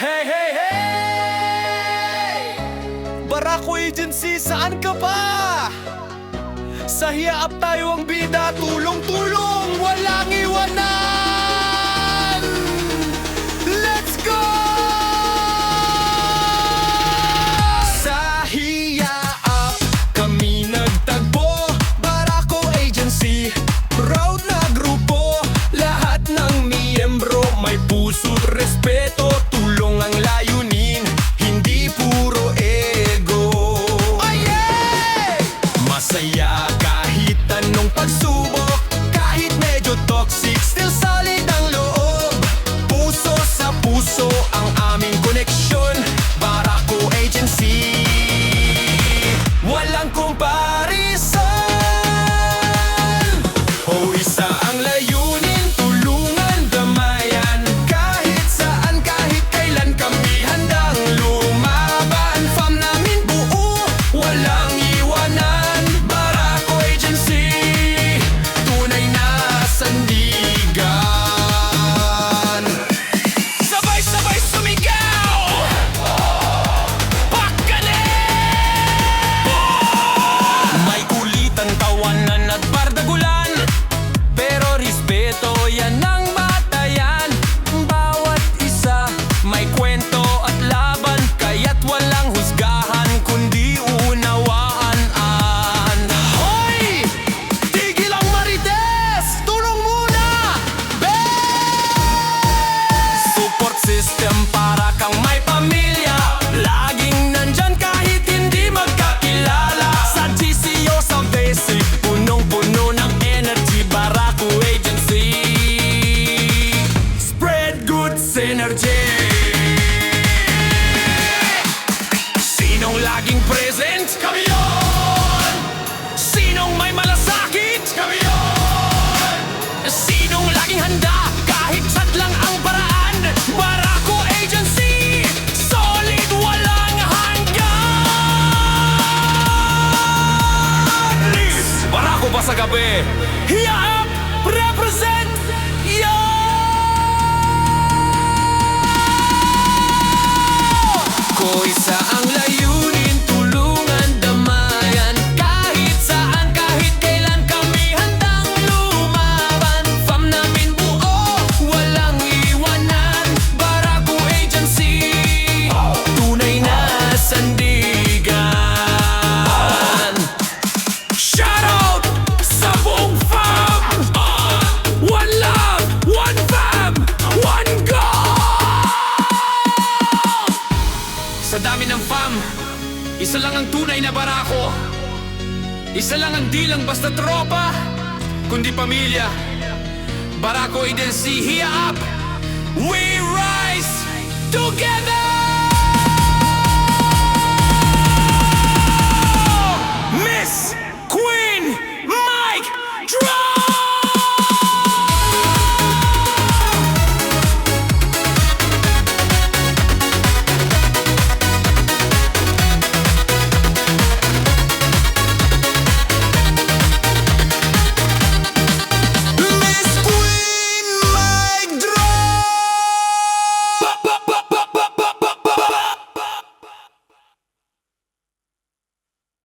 Hey, hey, hey! Barako Agency, saan ka pa? Sa Hia Up tayo ang bida, tulong-tulong, walang iwanan! Let's go! Sa Hia Up, kami nagtagpo, Barako Agency, proud na grupo. Lahat ng miyembro may puso't respeto, tulong ang layunin, hindi puro ego. Oh yeah! Masaya kahit anong pagsubok, kahit medyo toxic, still solid ang loob. Puso sa puso ang aming koneksyon, Barako Agency, walang komparison. Oh, isa ang layunin, tulungan, damayan. Kahit saan, kahit kailan kami handang lumaban. Fam namin buo, walang iwanan. Barako Agency, tunay na sandigan. Sabay-sabay sumigaw, Pakanin! May kulitan, tawanan at bardagulan, pero respeto yan ang batayan. Bawat isa may kwento at laban, kaya't walang husgahan kundi unawaan. Hoy! Tigil ang marites! Tulong muna! Support system para kang may pamilya, laging nandyan kahit hindi magkakilala. Sa GCO, sa basic, punong-puno ng energy, Barako Agency, spread good synergy. Sinong laging present? Kami yun! Sinong may malasakit? Kami yun! Sinong laging handa kahit sadlang ang paraan? Barako Agency, solid, walang hanggan. Barako pa sa gabi, Hia Up, represent yo! Ko isa ang layunin, tulungan, damayan. Kahit saan, kahit kailan kami handang lumaban. Fam namin buo, walang iwanan. Barako Agency, tunay na sandigan. Shoutout sa buong fam! One love, one fam, one goal! Sa dami ng fam, isa lang ang tunay na Barako. Isa lang ang di lang basta tropa, kundi pamilya. Barako Agency, Hia Up, we rise together!